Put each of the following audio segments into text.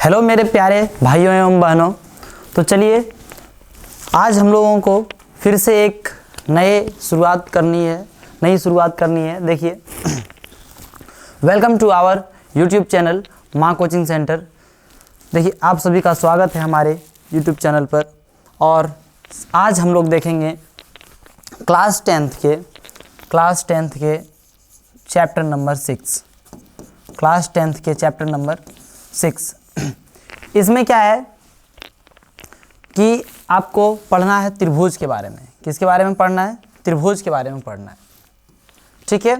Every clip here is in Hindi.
हेलो मेरे प्यारे भाइयों एवं बहनों। तो चलिए आज हम लोगों को फिर से एक नई शुरुआत करनी है। देखिए, welcome to our YouTube channel Maa coaching centre. देखिए, आप सभी का स्वागत है हमारे यूट्यूब चैनल पर। और आज हम लोग देखेंगे क्लास टेंथ के चैप्टर नंबर 6। क्लास 10th के चैप्टर नंबर 6। इसमें क्या है कि आपको पढ़ना है त्रिभुज के बारे में। किसके बारे में पढ़ना है? त्रिभुज के बारे में पढ़ना है। ठीक है,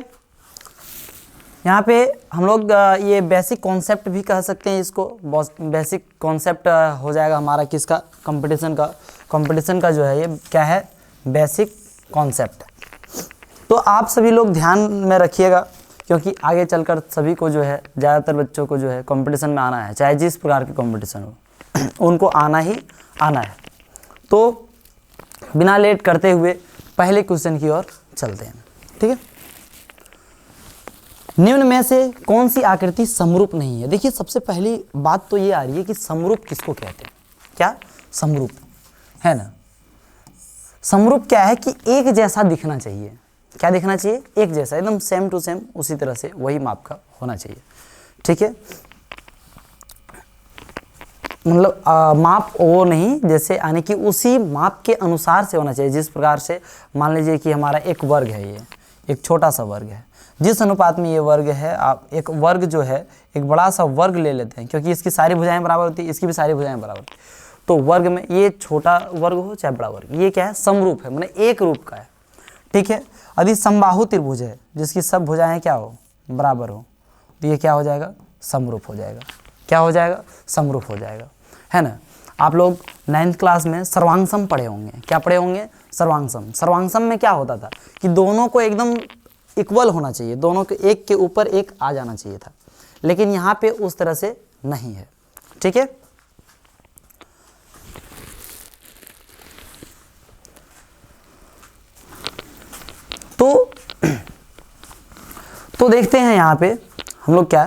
यहाँ पे हम लोग ये बेसिक कॉन्सेप्ट भी कह सकते हैं इसको। बेसिक कॉन्सेप्ट हो जाएगा हमारा किसका? कंपटीशन का जो है ये क्या है? Basic concept. तो आप सभी लोग ध्यान में रखिएगा, क्योंकि आगे चलकर सभी को जो है, ज़्यादातर बच्चों को जो है कंपटीशन में आना है, चाहे जिस प्रकार के कंपटीशन हो उनको आना ही आना है। तो बिना लेट करते हुए पहले क्वेश्चन की ओर चलते हैं। ठीक है, निम्न में से कौन सी आकृति समरूप नहीं है? देखिए, सबसे पहली बात तो ये आ रही है कि समरूप किसको कहते हैं? क्या समरूप है ना? समरूप क्या है कि एक जैसा दिखना चाहिए। क्या दिखना चाहिए? एक जैसा, एकदम सेम टू सेम, उसी तरह से वही माप का होना चाहिए। ठीक है, मतलब माप वो नहीं, जैसे यानी कि उसी माप के अनुसार से होना चाहिए। जिस प्रकार से मान लीजिए कि हमारा एक वर्ग है, ये एक छोटा सा वर्ग है, जिस अनुपात में ये वर्ग है, आप एक वर्ग जो है एक बड़ा सा वर्ग ले लेते हैं, क्योंकि इसकी सारी भुजाएं बराबर होती है, इसकी भी सारी भुजाएं बराबर होती है। तो वर्ग में ये छोटा वर्ग हो चाहे बड़ा वर्ग, ये क्या है? समरूप है, मतलब एक रूप का है। ठीक है, यदि समबाहु त्रिभुज है जिसकी सब भुजाएं क्या हो? बराबर हो, तो ये क्या हो जाएगा? समरूप हो जाएगा। क्या हो जाएगा? समरूप हो जाएगा, है ना? आप लोग 9th क्लास में सर्वांगसम पढ़े होंगे। क्या पढ़े होंगे? सर्वांगसम में क्या होता था कि दोनों को एकदम इक्वल होना चाहिए, दोनों के एक के ऊपर एक आ जाना चाहिए था, लेकिन यहाँ पे उस तरह से नहीं है। ठीक है, तो देखते हैं यहाँ पे हम लोग क्या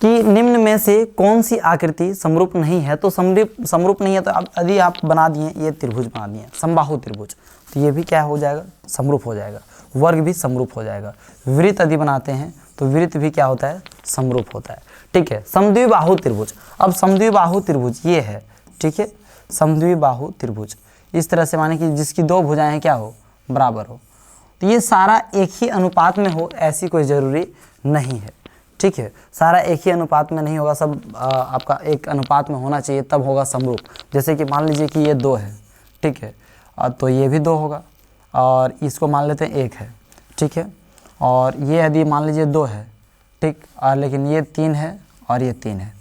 कि निम्न में से कौन सी आकृति समरूप नहीं है। तो समरूप नहीं है, तो अब यदि आप बना दिए, ये त्रिभुज बना दिए समबाहु त्रिभुज, तो ये भी क्या हो जाएगा? समरूप हो जाएगा। वर्ग भी समरूप हो जाएगा। वृत्त यदि बनाते हैं तो वृत्त भी क्या होता है? समरूप होता है। ठीक है, समद्विबाहु त्रिभुज। अब समद्विबाहु त्रिभुज ये है। ठीक है, समद्विबाहु त्रिभुज इस तरह से, माने कि जिसकी दो भुजाएं क्या हो? बराबर हो। तो ये सारा एक ही अनुपात में हो, ऐसी कोई ज़रूरी नहीं है। ठीक है, सारा एक ही अनुपात में नहीं होगा, सब आपका एक अनुपात में होना चाहिए, तब होगा समरूप। जैसे कि मान लीजिए कि ये 2 है, ठीक है, तो ये भी 2 होगा, और इसको मान लेते हैं 1 है। ठीक है, और ये यदि मान लीजिए 2 है, ठीक, लेकिन ये 3 है और ये 3 है।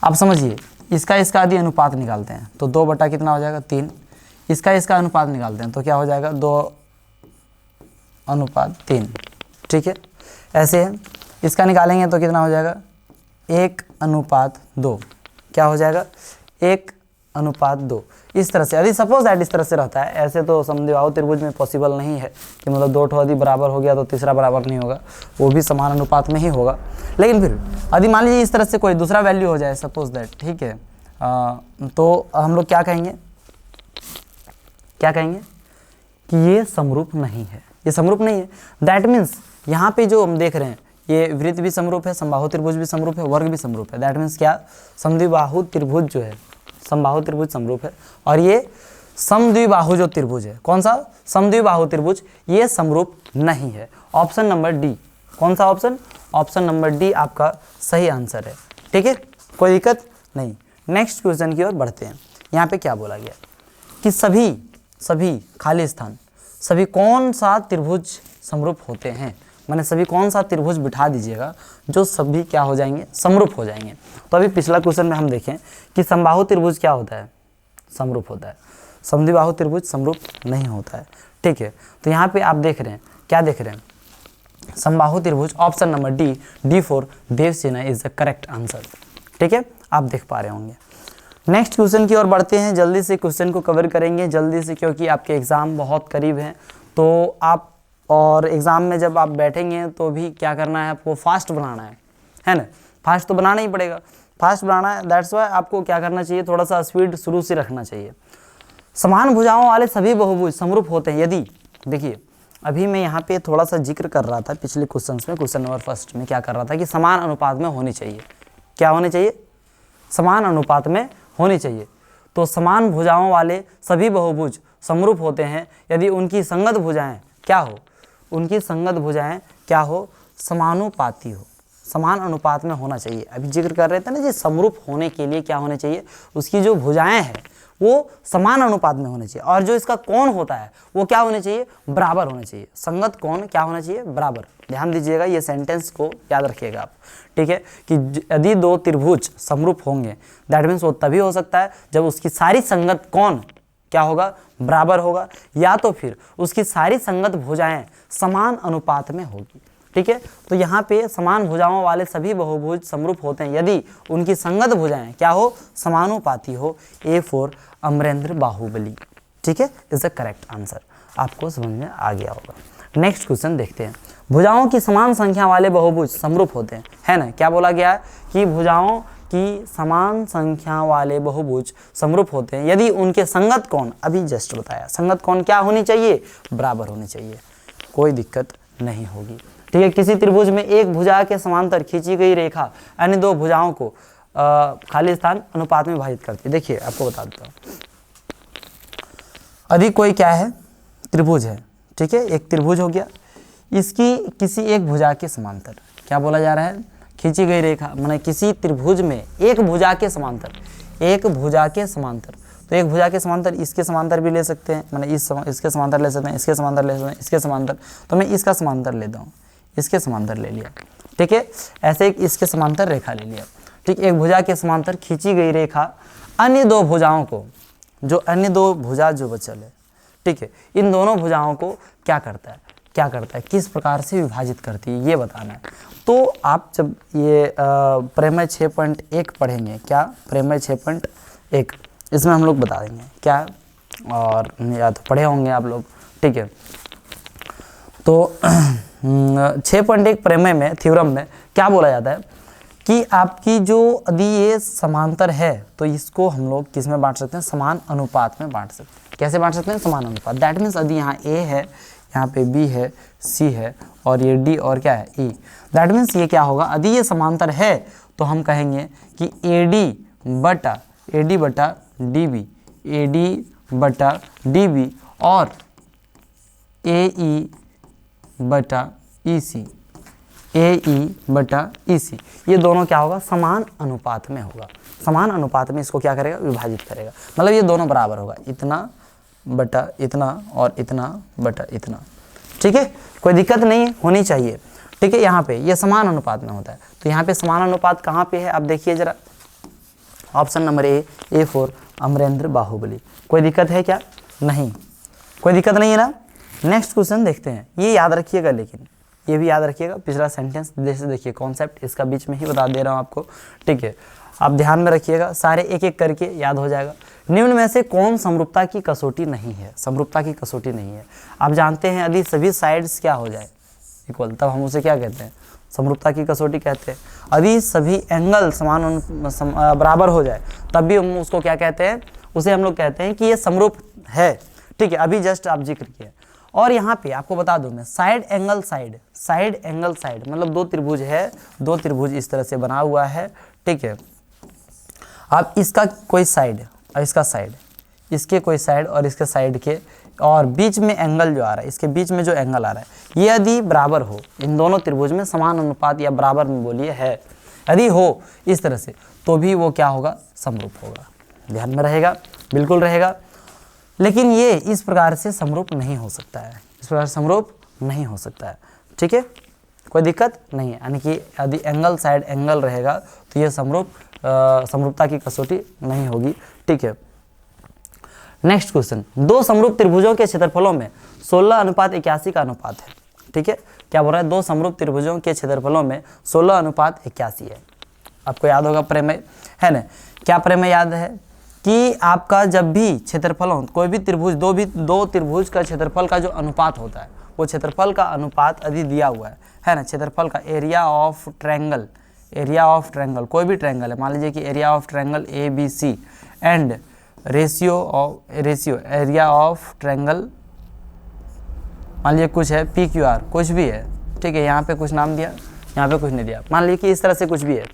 अब समझिए, इसका यदि अनुपात निकालते हैं तो 2 बटा कितना हो जाएगा? 3। इसका अनुपात निकालते हैं तो क्या हो जाएगा? 2:3। ठीक है, ऐसे है। इसका निकालेंगे तो कितना हो जाएगा? 1:2। क्या हो जाएगा? 1:2। इस तरह से, यदि सपोज दैट इस तरह से रहता है, ऐसे तो समद्विबाहु त्रिभुज में पॉसिबल नहीं है कि मतलब 2 ठो यदि बराबर हो गया तो तीसरा बराबर नहीं होगा, वो भी समान अनुपात में ही होगा। लेकिन फिर यदि मान लीजिए इस तरह से कोई दूसरा वैल्यू हो जाए, सपोज दैट, ठीक है, तो हम लोग क्या कहेंगे कि ये समरूप नहीं है, ये समरूप नहीं है। दैट मीन्स यहाँ पे जो हम देख रहे हैं, ये वृत्त भी समरूप है, समबाहु त्रिभुज भी समरूप है, वर्ग भी समरूप है। दैट मीन्स क्या? समद्विबाहु त्रिभुज जो है, समबाहु त्रिभुज समरूप है, और ये समद्विबाहु जो त्रिभुज है, कौन सा? समद्विबाहु त्रिभुज, ये समरूप नहीं है। Option number D. कौन सा ऑप्शन? ऑप्शन नंबर डी आपका सही आंसर है। ठीक है, कोई दिक्कत नहीं। नेक्स्ट क्वेश्चन की ओर बढ़ते हैं। यहाँ पे क्या बोला गया कि सभी खाली स्थान, सभी कौन सा त्रिभुज समरूप होते हैं? मैंने सभी कौन सा त्रिभुज बिठा दीजिएगा जो सभी क्या हो जाएंगे? समरूप हो जाएंगे। तो अभी पिछला क्वेश्चन में हम देखें कि समबाहु त्रिभुज क्या होता है? समरूप होता है। समद्विबाहु त्रिभुज समरूप नहीं होता है। ठीक है, तो यहाँ पे आप देख रहे हैं, क्या देख रहे हैं? समबाहु त्रिभुज। Option number D, D4 Devsena is the correct answer. ठीक है, आप देख पा रहे होंगे। नेक्स्ट क्वेश्चन की ओर बढ़ते हैं। जल्दी से क्वेश्चन को कवर करेंगे, जल्दी से, क्योंकि आपके एग्ज़ाम बहुत करीब हैं। तो आप, और एग्ज़ाम में जब आप बैठेंगे तो भी क्या करना है आपको? फास्ट बनाना है ना? फास्ट तो बनाना ही पड़ेगा, फास्ट बनाना है, दैट्स वाई आपको क्या करना चाहिए, थोड़ा सा स्पीड शुरू से रखना चाहिए। समान भुजाओं वाले सभी बहुभुज समरूप होते हैं यदि, देखिए अभी मैं यहाँ पे थोड़ा सा जिक्र कर रहा था पिछले क्वेश्चंस में, क्वेश्चन नंबर फर्स्ट में क्या कर रहा था कि समान अनुपात में होनी चाहिए, क्या होनी चाहिए, समान अनुपात में होनी चाहिए। तो समान भुजाओं वाले सभी बहुभुज समरूप होते हैं यदि उनकी संगत भुजाएं क्या हो, उनकी संगत भुजाएं क्या हो, समानुपाती हो, समान अनुपात में होना चाहिए। अभी जिक्र कर रहे थे ना जी, समरूप होने के लिए क्या होने चाहिए, उसकी जो भुजाएं हैं वो समान अनुपात में होने चाहिए, और जो इसका कोण होता है वो क्या होने चाहिए, बराबर होने चाहिए। संगत कोण क्या होना चाहिए, बराबर। ध्यान दीजिएगा, ये सेंटेंस को याद रखिएगा आप, ठीक है, कि यदि दो त्रिभुज समरूप होंगे दैट मीन्स वो तभी हो सकता है जब उसकी सारी संगत कोण क्या होगा, बराबर होगा, या तो फिर उसकी सारी संगत भुजाएं समान अनुपात में होगी, ठीक है। तो यहाँ पे समान भुजाओं वाले सभी बहुभुज समरूप होते हैं यदि उनकी संगत भुजाएं क्या हो, समानुपाती हो। ए फॉर अमरेंद्र बाहुबली, ठीक है, इज द करेक्ट आंसर। आपको समझ में आ गया होगा। नेक्स्ट क्वेश्चन देखते हैं। भुजाओं की समान संख्या वाले बहुभुज समरूप होते हैं, है ना, क्या बोला गया है कि भुजाओं की समान संख्या वाले बहुभुज समरूप होते हैं यदि उनके संगत कोण, अभी जस्ट बताया, संगत कोण क्या होनी चाहिए, बराबर होनी चाहिए, कोई दिक्कत नहीं होगी, ठीक है। किसी त्रिभुज में एक भुजा के समांतर खींची गई रेखा अन्य दो भुजाओं को खाली स्थान अनुपात में विभाजित करती है। देखिए आपको बता देता हूँ, यदि कोई क्या है, त्रिभुज है, ठीक है, एक त्रिभुज हो गया, इसकी किसी एक भुजा के समांतर क्या बोला जा रहा है, खींची गई रेखा, माने किसी त्रिभुज में एक भुजा के समांतर, एक भुजा के समांतर, तो एक भुजा के समांतर इसके समांतर भी ले सकते हैं, माने इसके समांतर ले सकते हैं, इसके समांतर ले सकते हैं, इसके समांतर, तो मैं इसका समांतर लेता हूँ, इसके समांतर ले लिया, ठीक है, ऐसे एक इसके समांतर रेखा ले लिया, ठीक। एक भुजा के समांतर खींची गई रेखा अन्य दो भुजाओं को, जो अन्य दो भुजा जो बचल है, ठीक है, इन दोनों भुजाओं को क्या करता है, क्या करता है, किस प्रकार से विभाजित करती है, ये बताना है। तो आप जब ये प्रमेय 6.1 पढ़ेंगे, क्या प्रमेय 6.1, इसमें हम लोग बता देंगे क्या, और या तो पढ़े होंगे आप लोग, ठीक है। तो 6.1 प्रमेय में, थ्योरम में क्या बोला जाता है कि आपकी जो यदि ये समांतर है तो इसको हम लोग किस में बांट सकते हैं, समान अनुपात में बांट सकते हैं। कैसे बांट सकते हैं, समान अनुपात, दैट मीन्स यदि यहाँ ए है, यहाँ पे बी है, सी है, और ये डी और क्या है, ई, दैट मीन्स ये क्या होगा, यदि ये समांतर है तो हम कहेंगे कि ए डी बटा डी बी, ए डी बटा डी बी और ए ई बटा ई सी, ए ई बटा ई सी, ये दोनों क्या होगा, समान अनुपात में होगा, समान अनुपात में इसको क्या करेगा, विभाजित करेगा, मतलब ये दोनों बराबर होगा, इतना बटा इतना और इतना बटा इतना, ठीक है, कोई दिक्कत नहीं होनी चाहिए, ठीक है। यहाँ पे ये समान अनुपात में होता है, तो यहाँ पे समान अनुपात कहाँ पे है, आप देखिए जरा, option number A for Amarendra Baahubali. कोई दिक्कत है क्या, नहीं, कोई दिक्कत नहीं है ना। नेक्स्ट क्वेश्चन देखते हैं, ये याद रखिएगा, लेकिन ये भी याद रखिएगा, पिछला सेंटेंस जैसे देखिए, कॉन्सेप्ट इसका बीच में ही बता दे रहा हूँ आपको, ठीक है, आप ध्यान में रखिएगा, सारे एक एक करके याद हो जाएगा। निम्न में से कौन समरूपता की कसौटी नहीं है, समरूपता की कसौटी नहीं है। आप जानते हैं यदि सभी साइड्स क्या हो जाए इक्वल, तब हम उसे क्या कहते हैं, समरूपता की कसौटी कहते हैं। यदि सभी एंगल बराबर हो जाए तब भी हम उसको क्या कहते हैं, उसे हम लोग कहते हैं कि ये समरूप है, ठीक है, अभी जस्ट आप जिक्र किए। और यहाँ पे आपको बता दूं मैं, साइड एंगल साइड मतलब दो त्रिभुज है, दो त्रिभुज इस तरह से बना हुआ है, ठीक है। अब इसका कोई साइड और इसका साइड, इसके कोई साइड और इसके साइड के, और बीच में एंगल जो आ रहा है, इसके बीच में जो एंगल आ रहा है, ये यदि बराबर हो, इन दोनों त्रिभुज में समान अनुपात या बराबर में बोलिए है, यदि हो इस तरह से, तो भी वो क्या होगा, समरूप होगा। ध्यान में रहेगा, बिल्कुल रहेगा। लेकिन ये इस प्रकार से समरूप नहीं हो सकता है, इस प्रकार समरूप नहीं हो सकता है, ठीक है, कोई दिक्कत नहीं है। यानी कि यदि एंगल साइड एंगल रहेगा तो ये समरूपता की कसौटी नहीं होगी, ठीक है। नेक्स्ट क्वेश्चन, दो समरूप त्रिभुजों के क्षेत्रफलों में 16:81 का अनुपात है, ठीक है। क्या बोल रहा है, दो समरूप त्रिभुजों के क्षेत्रफलों में 16:81 है। आपको याद होगा प्रमेय, है ना, क्या प्रमेय याद है कि आपका जब भी क्षेत्रफलों, कोई भी त्रिभुज, दो त्रिभुज का क्षेत्रफल का जो अनुपात होता है, वो क्षेत्रफल का अनुपात यदि दिया हुआ है ना, क्षेत्रफल का, area of triangle, area of triangle, कोई भी ट्रायंगल है, मान लीजिए कि area of triangle A B C and ratio area of triangle मान लीजिए कुछ है पी क्यू आर, कुछ भी है, ठीक है, यहाँ पे कुछ नाम दिया, यहाँ पे कुछ नहीं दिया, मान लीजिए कि इस तरह से कुछ भी है,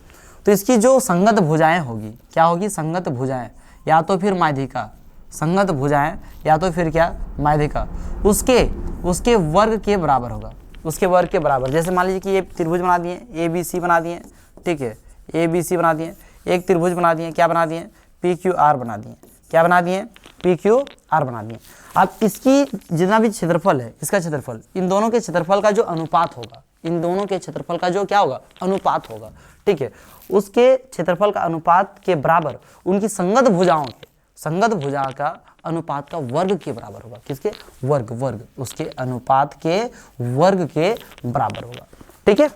तो इसकी जो संगत भुजाएं होगी, क्या होगी, संगत भुजाएं, या तो फिर माध्यिका, संगत भुजाएं या तो फिर क्या, माध्यिका, उसके वर्ग के बराबर होगा, उसके वर्ग के बराबर। जैसे मान लीजिए कि ये त्रिभुज बना दिए, ए बी सी बना दिए, ठीक है, ए बी सी बना दिए, एक त्रिभुज बना दिए, क्या बना दिए, पी क्यू आर बना दिए, क्या बना दिए, पी क्यू आर बना दिए। अब इसकी जितना भी क्षेत्रफल है, इसका क्षेत्रफल, इन दोनों के क्षेत्रफल का जो अनुपात होगा, इन दोनों के क्षेत्रफल का जो क्या होगा, अनुपात होगा, ठीक है, उसके क्षेत्रफल का अनुपात के बराबर उनकी संगत भुजाओं के, संगत भुजा का अनुपात का वर्ग के बराबर होगा, किसके, वर्ग, उसके अनुपात के वर्ग के बराबर होगा, ठीक है।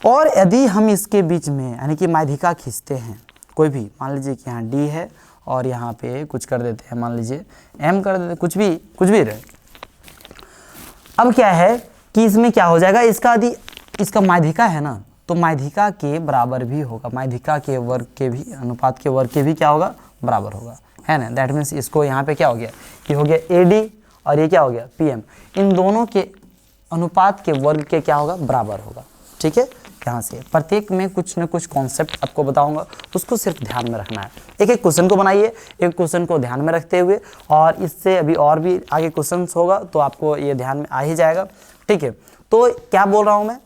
और यदि हम इसके बीच में यानी कि माध्यिका खींचते हैं, कोई भी, मान लीजिए कि यहाँ डी है और यहाँ पे कुछ कर देते हैं, मान लीजिए m कर देते, कुछ भी रहे। अब क्या है कि इसमें क्या हो जाएगा, इसका माध्यिका है ना, तो माध्यिका के बराबर भी होगा, माध्यिका के वर्ग के भी, अनुपात के वर्ग के भी क्या होगा, बराबर होगा, है ना। दैट मीन्स इसको यहाँ पे क्या हो गया, ये हो गया AD और ये क्या हो गया PM, इन दोनों के अनुपात के वर्ग के क्या होगा, बराबर होगा, ठीक है। यहाँ से प्रत्येक में कुछ न कुछ कॉन्सेप्ट आपको बताऊंगा, उसको सिर्फ ध्यान में रखना है। एक एक क्वेश्चन को बनाइए, एक क्वेश्चन को ध्यान में रखते हुए, और इससे अभी और भी आगे क्वेश्चन होगा तो आपको ये ध्यान में आ ही जाएगा, ठीक है। तो क्या बोल रहा हूँ मैं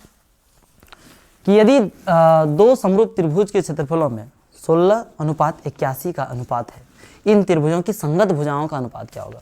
कि यदि दो समरूप त्रिभुज के क्षेत्रफलों में 16:81 का अनुपात है, इन त्रिभुजों की संगत भुजाओं का अनुपात क्या होगा।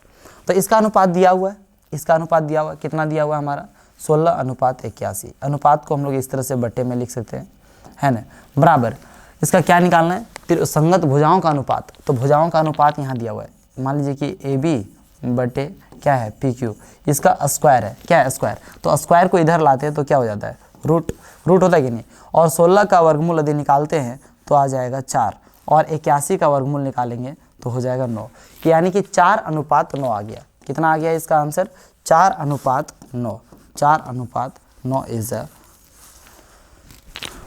तो इसका अनुपात दिया हुआ है, इसका अनुपात दिया हुआ है, कितना दिया हुआ है हमारा, 16:81। अनुपात को हम लोग इस तरह से बट्टे में लिख सकते हैं, है ना, बराबर। इसका क्या निकालना है, संगत भुजाओं का अनुपात, तो भुजाओं का अनुपात यहाँ दिया हुआ है, मान लीजिए कि AB बटे क्या है, PQ, इसका स्क्वायर है, क्या है, स्क्वायर, तो स्क्वायर को इधर लाते हैं तो क्या हो जाता है, रूट होता है कि नहीं, और 16 का वर्गमूल यदि निकालते हैं तो आ जाएगा 4, और 81 का वर्गमूल निकालेंगे तो हो जाएगा 9, यानी कि 4:9 आ गया। कितना आ गया इसका answer, 4:9, 4:9 is a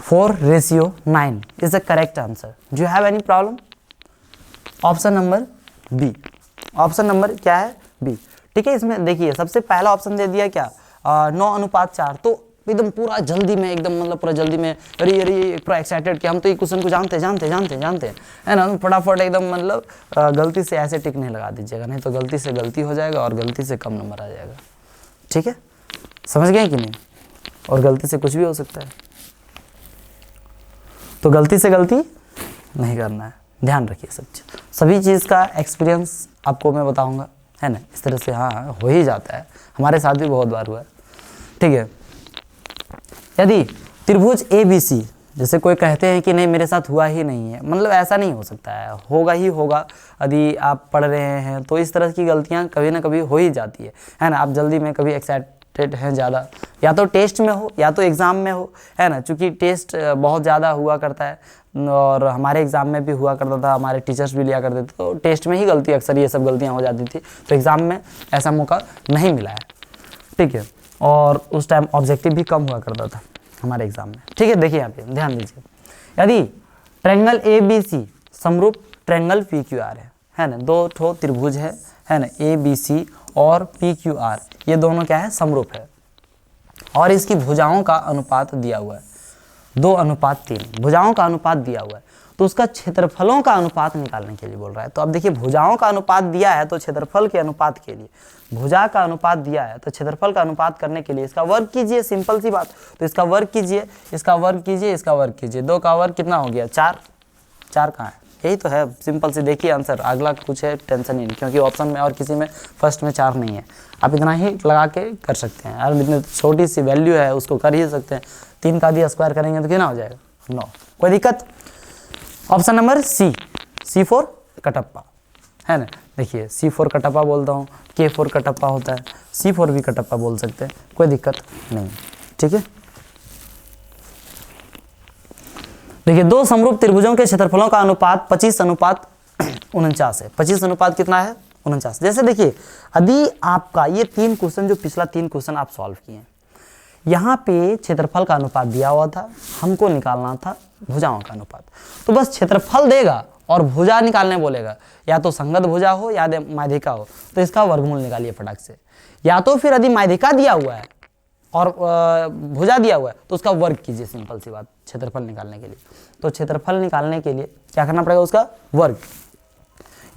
4:9 is the correct answer. Do you have any problem. Option number B, option number क्या है, बी, ठीक है। इसमें देखिए सबसे पहला ऑप्शन दे दिया क्या, 9:4, तो एकदम पूरा जल्दी में, एकदम मतलब पूरा जल्दी में, अरे पूरा एक्साइटेड कि हम तो ये क्वेश्चन को जानते हैं, है ना, फटाफट एकदम, मतलब गलती से ऐसे टिक नहीं लगा दीजिएगा, नहीं तो गलती से गलती हो जाएगा और गलती से कम नंबर आ जाएगा, ठीक है, समझ गए कि नहीं। और गलती से कुछ भी हो सकता है, तो गलती से गलती नहीं करना है, ध्यान रखिए सभी चीज़ का एक्सपीरियंस आपको मैं बताऊंगा, है ना, इस तरह से हाँ हो ही जाता है, हमारे साथ भी बहुत बार हुआ है, ठीक है। यदि त्रिभुज ABC, जैसे कोई कहते हैं कि नहीं मेरे साथ हुआ ही नहीं है, मतलब ऐसा नहीं हो सकता है, होगा ही होगा, यदि आप पढ़ रहे हैं तो इस तरह की गलतियां कभी ना कभी हो ही जाती है ना। आप जल्दी में कभी एक्साइटेड हैं ज़्यादा, या तो टेस्ट में हो या तो एग्ज़ाम में हो, है ना, चूँकि टेस्ट बहुत ज़्यादा हुआ करता है और हमारे एग्ज़ाम में भी हुआ करता था, हमारे टीचर्स भी लिया करते थे, तो टेस्ट में ही गलती अक्सर ये सब गलतियाँ हो जाती थी, तो एग्ज़ाम में ऐसा मौका नहीं मिला है, ठीक है। और उस टाइम ऑब्जेक्टिव भी कम हुआ करता था हमारे एग्जाम में, ठीक है। देखिए यहाँ पे ध्यान दीजिए, यदि ट्रायंगल ABC समरूप ट्रायंगल PQR है ना, दो ठो त्रिभुज है ना, ABC और PQR, ये दोनों क्या है, समरूप है, और इसकी भुजाओं का अनुपात दिया हुआ है 2:3, भुजाओं का अनुपात दिया हुआ है, तो उसका क्षेत्रफलों का अनुपात निकालने के लिए बोल रहा है। तो अब देखिए भुजाओं का अनुपात दिया है, तो क्षेत्रफल के अनुपात के लिए, भुजा का अनुपात दिया है तो क्षेत्रफल का अनुपात करने के लिए इसका वर्ग कीजिए, सिंपल सी बात। तो इसका वर्ग कीजिए, इसका वर्ग कीजिए, इसका वर्ग कीजिए, 2 का वर्ग कितना हो गया, 4 कहाँ है, यही तो है, सिंपल से देखिए आंसर। अगला कुछ है टेंशन ही नहीं, क्योंकि ऑप्शन में और किसी में फर्स्ट में 4 नहीं है, आप इतना ही लगा के कर सकते हैं, और इतनी छोटी सी वैल्यू है उसको कर ही सकते हैं। 3 का भी स्क्वायर करेंगे तो कितना हो जाएगा, 9, कोई दिक्कत। Option number C for Kattappa, है ना, देखिए C फॉर कटप्पा बोलता हूँ, K फॉर कटप्पा होता है, C फॉर भी कटप्पा बोल सकते हैं, कोई दिक्कत नहीं, ठीक है। देखिए दो समरूप त्रिभुजों के क्षेत्रफलों का अनुपात 25:49 है। 25 अनुपात कितना है, 49। जैसे देखिए यदि आपका ये 3 क्वेश्चन, जो पिछला 3 क्वेश्चन आप सॉल्व किए हैं, यहाँ पे क्षेत्रफल का अनुपात दिया हुआ था, हमको निकालना था भुजाओं का अनुपात। तो बस क्षेत्रफल देगा और भुजा निकालने बोलेगा, या तो संगत भुजा हो या माध्यिका हो, तो इसका वर्गमूल निकालिए फटाक से। या तो फिर यदि माध्यिका दिया हुआ है और भुजा दिया हुआ है तो उसका वर्ग कीजिए, सिंपल सी बात, क्षेत्रफल निकालने के लिए। तो क्षेत्रफल निकालने के लिए क्या करना पड़ेगा, उसका वर्ग।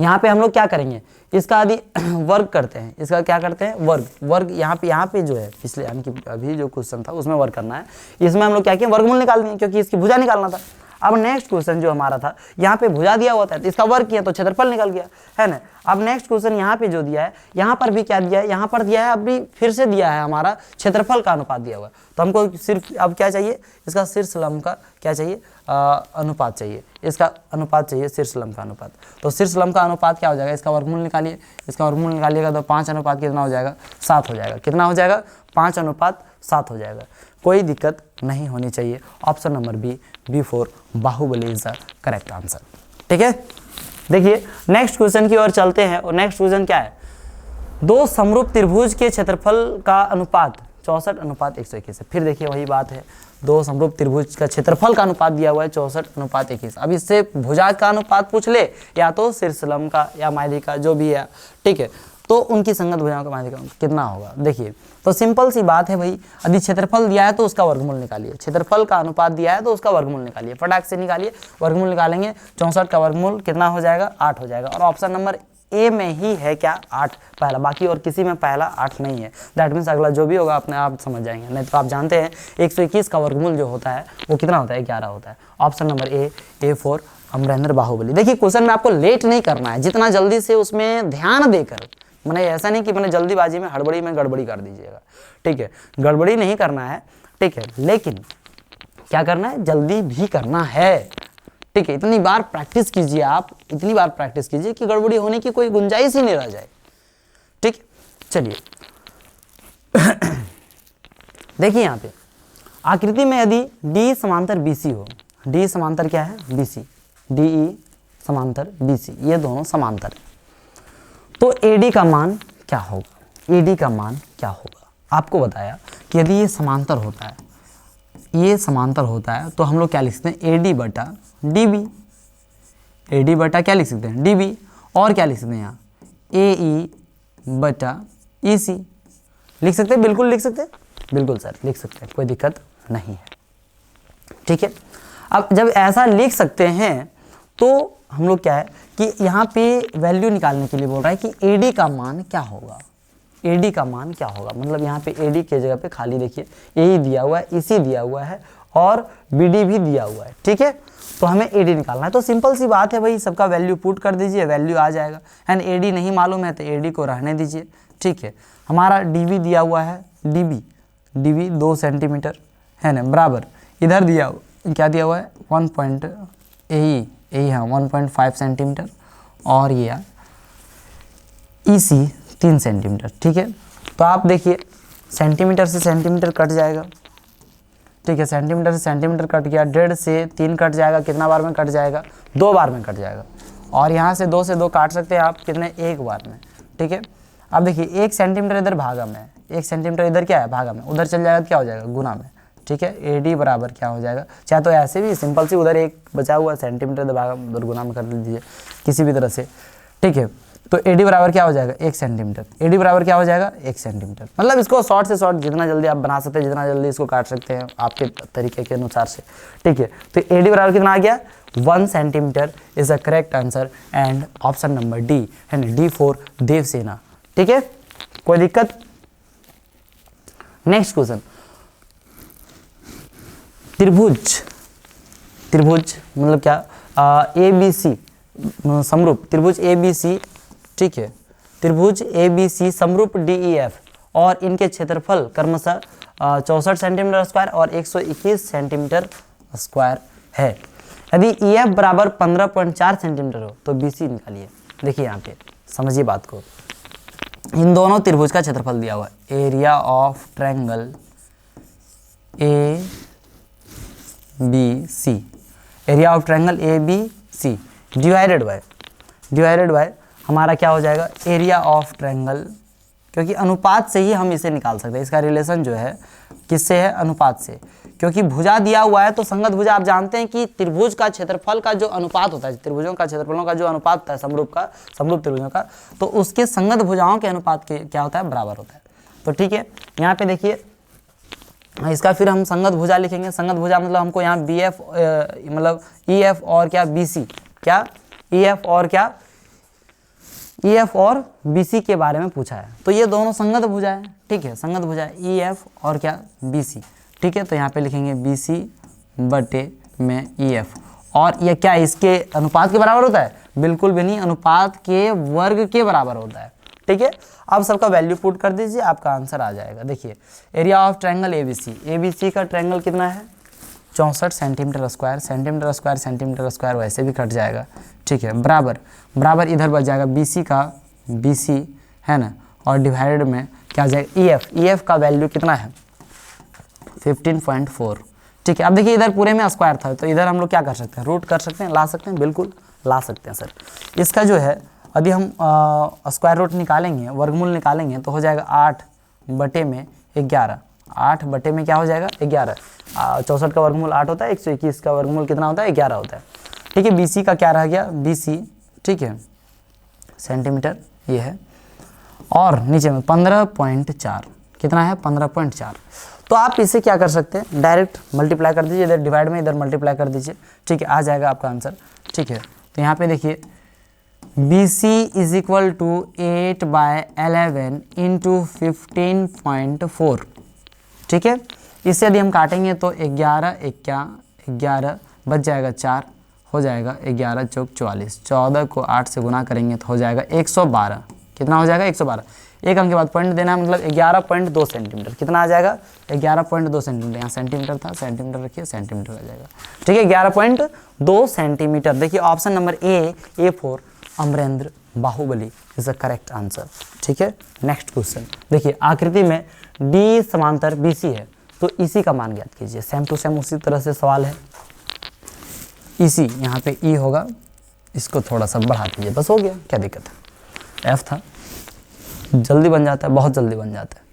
यहाँ पे हम लोग क्या करेंगे, इसका यदि वर्ग करते हैं, इसका क्या करते हैं, वर्ग यहाँ पे जो है पिछले यानी कि अभी जो क्वेश्चन था उसमें वर्ग करना है, इसमें हम लोग क्या किए, वर्गमूल निकाल दिए क्योंकि इसकी भुजा निकालना था। अब नेक्स्ट क्वेश्चन जो हमारा था, यहाँ पे भुजा दिया हुआ था तो इसका वर्ग किया तो क्षेत्रफल निकल गया, है ना। अब नेक्स्ट क्वेश्चन यहाँ पे जो दिया है, यहाँ पर भी क्या दिया है, यहाँ पर दिया है, अभी फिर से दिया है हमारा क्षेत्रफल का अनुपात दिया हुआ है। तो हमको सिर्फ अब क्या चाहिए, इसका शीर्ष लंब का क्या चाहिए, अनुपात चाहिए, इसका अनुपात चाहिए, शीर्ष लंब का अनुपात। तो शीर्ष लंब का अनुपात क्या हो जाएगा, इसका वर्गमूल निकालिए, इसका वर्गमूल निकालिएगा तो 5 अनुपात कितना हो जाएगा, 7 हो जाएगा। कितना हो जाएगा, 5 अनुपात 7 हो जाएगा। कोई दिक्कत नहीं होनी चाहिए। Option number B, B4 Baahubali is the correct answer. ठीक है, देखिए नेक्स्ट क्वेश्चन की ओर चलते हैं। और नेक्स्ट क्वेश्चन क्या है, दो समरूप त्रिभुज के क्षेत्रफल का अनुपात 64:121 है। फिर देखिए वही बात है, दो समरूप त्रिभुज का क्षेत्रफल का अनुपात दिया हुआ है 64:21। अब इससे भुजा का अनुपात पूछ ले, या तो शीर्षलंब का या माध्यिका जो भी है, ठीक है, तो उनकी संगत भुजाओं का माध्यिका कितना होगा। देखिए तो सिंपल सी बात है भाई, यदि क्षेत्रफल दिया है तो उसका वर्गमूल निकालिए, क्षेत्रफल का अनुपात दिया है तो उसका वर्गमूल निकालिए, फटाक से निकालिए। वर्गमूल निकालेंगे, 64 का वर्गमूल कितना हो जाएगा, 8 हो जाएगा। और ऑप्शन नंबर ए में ही है क्या, 8 पहला, बाकी और किसी में पहला 8 नहीं है। दैट मीन्स अगला जो भी होगा अपने आप समझ जाएंगे। नहीं तो आप जानते हैं 121 का वर्गमूल जो होता है वो कितना होता है, 11 होता है। Option number A, A4 Amarendra Baahubali. देखिए क्वेश्चन में आपको लेट नहीं करना है, जितना जल्दी से उसमें ध्यान देकर, मैंने ऐसा नहीं कि मैंने जल्दीबाजी में हड़बड़ी में गड़बड़ी कर दीजिएगा, ठीक है, गड़बड़ी नहीं करना है, ठीक है, लेकिन क्या करना है, जल्दी भी करना है, ठीक है। इतनी बार प्रैक्टिस कीजिए आप, इतनी बार प्रैक्टिस कीजिए कि गड़बड़ी होने की कोई गुंजाइश ही नहीं रह जाए, ठीक। चलिए देखिए यहाँ पे आकृति में यदि D समांतर BC हो, D समांतर क्या है, BC, DE समांतर BC, ये दोनों समांतर है, तो AD का मान क्या होगा, AD का मान क्या होगा। आपको बताया कि यदि ये समांतर होता है, ये समांतर होता है, तो हम लोग क्या लिख सकते हैं, AD बटा DB, AD बटा क्या लिख सकते हैं, DB, और क्या लिख सकते हैं यहाँ, AE बटा EC लिख सकते हैं, बिल्कुल लिख सकते हैं, बिल्कुल सर लिख सकते हैं, कोई दिक्कत नहीं है, ठीक है। अब जब ऐसा लिख सकते हैं तो हम लोग क्या है कि यहाँ पे वैल्यू निकालने के लिए बोल रहा है कि AD का मान क्या होगा, AD का मान क्या होगा। मतलब यहाँ पे AD की जगह पे खाली देखिए AE दिया हुआ है, EC दिया हुआ है और BD भी दिया हुआ है, ठीक है। तो हमें AD निकालना है, तो सिंपल सी बात है भाई, सबका वैल्यू पुट कर दीजिए, वैल्यू आ जाएगा। एंड AD नहीं मालूम है तो AD को रहने दीजिए, ठीक है। हमारा DB दिया हुआ है, DB 2 सेंटीमीटर है ना, बराबर इधर दिया क्या दिया हुआ है, 1.5 सेंटीमीटर, और ये EC 3 सेंटीमीटर, ठीक है। तो आप देखिए सेंटीमीटर से सेंटीमीटर कट जाएगा, ठीक है, सेंटीमीटर से सेंटीमीटर कट गया, 1.5 से 3 कट जाएगा, कितना बार में कट जाएगा, 2 बार में कट जाएगा। और यहाँ से 2 से 2 काट सकते हैं आप कितने, 1 बार में, ठीक है। अब देखिए 1 सेंटीमीटर इधर भागा में, 1 सेंटीमीटर इधर क्या है, भागा में, उधर चल जाएगा तो क्या हो जाएगा, गुना में, ठीक है। AD बराबर क्या हो जाएगा, चाहे तो ऐसे भी सिंपल सी, उधर 1 बचा हुआ सेंटीमीटर इधर भागा, उधर गुना में कर दीजिए किसी भी तरह से, ठीक है। तो AD बराबर क्या हो जाएगा, 1 सेंटीमीटर, AD बराबर क्या हो जाएगा, 1 सेंटीमीटर। मतलब इसको शॉर्ट से शॉर्ट जितना जल्दी आप बना सकते हैं, जितना जल्दी इसको काट सकते हैं आपके तरीके के अनुसार से, ठीक है। तो AD बराबर कितना आ गया, 1 centimetre is the correct answer. And option number D है ना, D4 देवसेना, ठीक है, कोई दिक्कत। नेक्स्ट क्वेश्चन, त्रिभुज मतलब क्या, ABC समरूप त्रिभुज ABC, ठीक है, त्रिभुज ABC समरूप DEF और इनके क्षेत्रफल क्रमशः 64 सेंटीमीटर स्क्वायर और 121 सेंटीमीटर स्क्वायर है। यदि EF बराबर 15.4 सेंटीमीटर हो तो BC निकालिए। देखिए यहाँ पे समझिए बात को, इन दोनों त्रिभुज का क्षेत्रफल दिया हुआ है, area of triangle ABC, area of triangle ABC divided by हमारा क्या हो जाएगा, एरिया ऑफ ट्रायंगल क्योंकि अनुपात से ही हम इसे निकाल सकते हैं। इसका रिलेशन जो है किससे है, अनुपात से, क्योंकि भुजा दिया हुआ है तो संगत भुजा आप जानते हैं कि त्रिभुज का क्षेत्रफल का जो अनुपात होता है, त्रिभुजों का क्षेत्रफलों का जो अनुपात होता है समरूप त्रिभुजों का, तो उसके संगत भुजाओं के अनुपात के क्या होता है, बराबर होता है। तो ठीक है, यहाँ पे देखिए इसका फिर हम संगत भुजा लिखेंगे। संगत भुजा मतलब हमको यहाँ बी एफ मतलब ई एफ और क्या बी सी, क्या ई एफ और क्या ई एफ और बी सी के बारे में पूछा है। तो ये दोनों संगत भुजा है, ठीक है, संगत भुजा है ई एफ और क्या बी सी, ठीक है। तो यहाँ पे लिखेंगे बी सी बटे में ई एफ, और ये क्या इसके अनुपात के बराबर होता है, बिल्कुल भी नहीं, अनुपात के वर्ग के बराबर होता है, ठीक है। अब सबका वैल्यू पुट कर दीजिए, आपका आंसर आ जाएगा। देखिए एरिया ऑफ ट्रायंगल एबीसी का ट्रायंगल कितना है, 64 सेंटीमीटर स्क्वायर, सेंटीमीटर स्क्वायर वैसे भी कट जाएगा, ठीक है, बराबर इधर बच जाएगा बीसी का, बीसी है ना, और डिवाइडेड में क्या आ जाएगा ईएफ का वैल्यू कितना है 15.4, ठीक है। अब देखिए इधर पूरे में स्क्वायर था तो इधर हम लोग क्या कर सकते हैं, रूट कर सकते हैं, ला सकते हैं, बिल्कुल ला सकते हैं सर। इसका जो है अभी हम स्क्वायर रूट निकालेंगे, वर्गमूल निकालेंगे तो हो जाएगा 8 बटे में 11, 8 बटे में क्या हो जाएगा 11, 64 का वर्गमूल 8 होता है, 121 का वर्गमूल कितना होता है 11 होता है, ठीक है। बीसी का क्या रह गया बीसी, ठीक है, सेंटीमीटर ये है, और नीचे में 15.4 कितना है 15.4। तो आप इसे क्या कर सकते हैं, डायरेक्ट मल्टीप्लाई कर दीजिए, इधर डिवाइड में इधर मल्टीप्लाई कर दीजिए, ठीक है, आ जाएगा आपका आंसर, ठीक है। तो यहाँ पे देखिए BC is equal to 8/11 into 15.4, ठीक है। इससे यदि हम काटेंगे तो 11 बच जाएगा 4, हो जाएगा 11 चौक 44, 14 को 8 से गुना करेंगे तो हो जाएगा 112, कितना हो जाएगा 112, एक अंक के बाद पॉइंट देना है, मतलब 11.2 सेंटीमीटर, कितना आ जाएगा 11.2 सेंटीमीटर, यहाँ सेंटीमीटर था, सेंटीमीटर रखिए, सेंटीमीटर आ जाएगा, ठीक है, 11.2 सेंटीमीटर। देखिए option number A4 Amarendra Baahubali is the correct answer, ठीक है। नेक्स्ट क्वेश्चन देखिए, आकृति में D समांतर BC है तो EC का मान ज्ञात कीजिए। सेम टू सेम उसी तरह से सवाल है, EC यहाँ पे E होगा, इसको थोड़ा सा बढ़ा दीजिए, बस हो गया, क्या दिक्कत है, F था, जल्दी बन जाता है, बहुत जल्दी बन जाता है।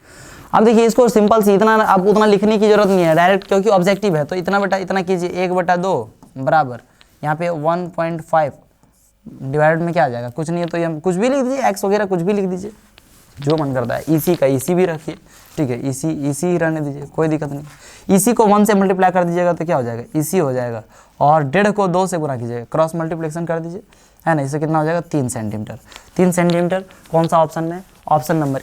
अब देखिए इसको सिंपल सी, इतना आप उतना लिखने की जरूरत नहीं है, डायरेक्ट क्योंकि ऑब्जेक्टिव है तो इतना बटा इतना कीजिए, 1/2 बराबर यहाँ पे 1.5 डिवाइड में क्या आ जाएगा, कुछ नहीं है तो ये कुछ भी लिख दीजिए, एक्स वगैरह कुछ भी लिख दीजिए, जो मन करता है। EC का EC भी रखिए, ठीक है, EC ही रहने दीजिए, कोई दिक्कत नहीं। EC को 1 से मल्टीप्लाई कर दीजिएगा तो क्या हो जाएगा EC हो जाएगा, और 1.5 को 2 से गुना कीजिएगा, क्रॉस मल्टीप्लिकेशन कर दीजिए, है ना, इससे कितना हो जाएगा 3 सेंटीमीटर। 3 सेंटीमीटर कौन सा ऑप्शन में, option number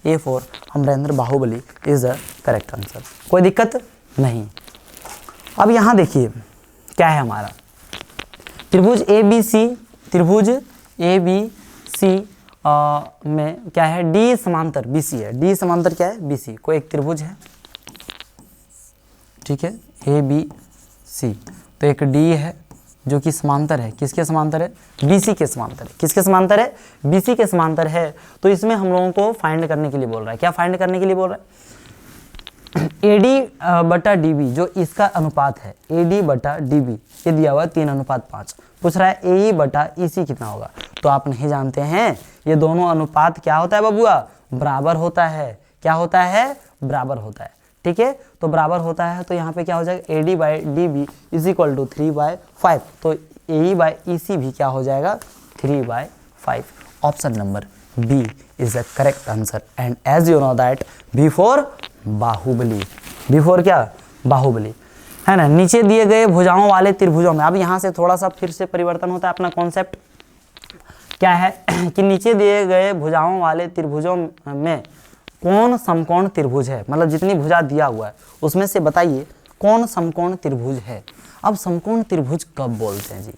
A4 Amarendra Baahubali is the correct answer, कोई दिक्कत नहीं। अब यहाँ देखिए क्या है हमारा त्रिभुज ABC में क्या है, D समांतर BC है, D समांतर क्या है BC, कोई एक त्रिभुज है, ठीक है, ABC, तो एक D है जो कि समांतर है, किसके समांतर है BC के समांतर है, किसके समांतर है BC के समांतर है। तो इसमें हम लोगों को फाइंड करने के लिए बोल रहा है, क्या फाइंड करने के लिए बोल रहा है, AD बटा DB जो इसका अनुपात है, AD बटा DB ये दिया हुआ है 3:5, पूछ रहा है AE बटा EC कितना होगा। तो आप नहीं जानते हैं ये दोनों अनुपात क्या होता है बबुआ, बराबर होता है, क्या होता है बराबर होता है, ठीक है। तो बराबर होता है तो यहाँ पे क्या हो जाएगा AD/DB इज इक्वल टू 3/5, तो AE/EC भी क्या हो जाएगा 3/5। Option number B is the correct answer, and as you know that B4 Baahubali, B4 क्या बाहुबली, है ना। नीचे दिए गए भुजाओं वाले त्रिभुजों में, अब यहाँ से थोड़ा सा फिर से परिवर्तन होता है, अपना कॉन्सेप्ट क्या है कि नीचे दिए गए भुजाओं वाले त्रिभुजों में कौन समकोण त्रिभुज है, मतलब जितनी भुजा दिया हुआ है उसमें से बताइए कौन समकोण त्रिभुज है। अब समकोण त्रिभुज कब बोलते हैं जी,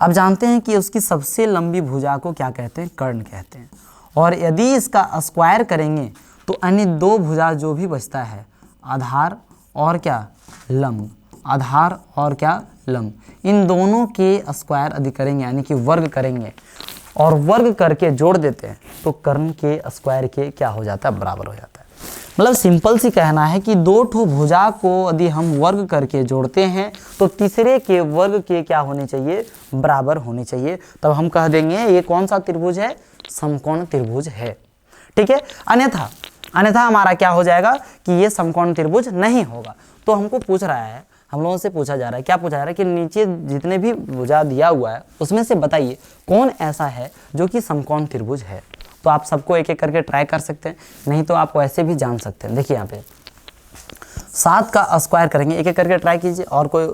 अब जानते हैं कि उसकी सबसे लंबी भुजा को क्या कहते हैं, कर्ण कहते हैं, और यदि इसका स्क्वायर करेंगे तो अन्य 2 भुजा जो भी बचता है, आधार और क्या लंब, आधार और क्या लंब, इन दोनों के स्क्वायर यदि करेंगे यानी कि वर्ग करेंगे और वर्ग करके जोड़ देते हैं तो कर्ण के स्क्वायर के क्या हो जाता है, बराबर हो जाता है। मतलब सिंपल सी कहना है कि 2 ठो भुजा को यदि हम वर्ग करके जोड़ते हैं तो तीसरे के वर्ग के क्या होने चाहिए, बराबर होने चाहिए, तब हम कह देंगे ये कौन सा त्रिभुज है, समकोण त्रिभुज है, ठीक है। अन्यथा अन्यथा हमारा क्या हो जाएगा कि ये समकोण त्रिभुज नहीं होगा। तो हमको पूछ रहा है, हम लोगों से पूछा जा रहा है, क्या पूछा जा रहा है कि नीचे जितने भी भुजा दिया हुआ है उसमें से बताइए कौन ऐसा है जो कि समकोण त्रिभुज है। तो आप सबको एक एक करके ट्राई कर सकते हैं, नहीं तो आप वैसे भी जान सकते हैं। देखिए यहाँ पे 7 का स्क्वायर करेंगे, एक एक करके ट्राई कीजिए, और कोई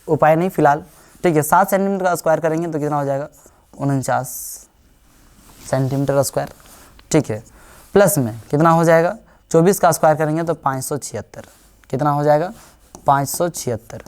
उपाय नहीं फिलहाल, ठीक है। 7 सेंटीमीटर का स्क्वायर करेंगे तो कितना हो जाएगा 49 सेंटीमीटर स्क्वायर, ठीक है। प्लस में कितना हो जाएगा 24 का स्क्वायर करेंगे तो 576, कितना हो जाएगा 576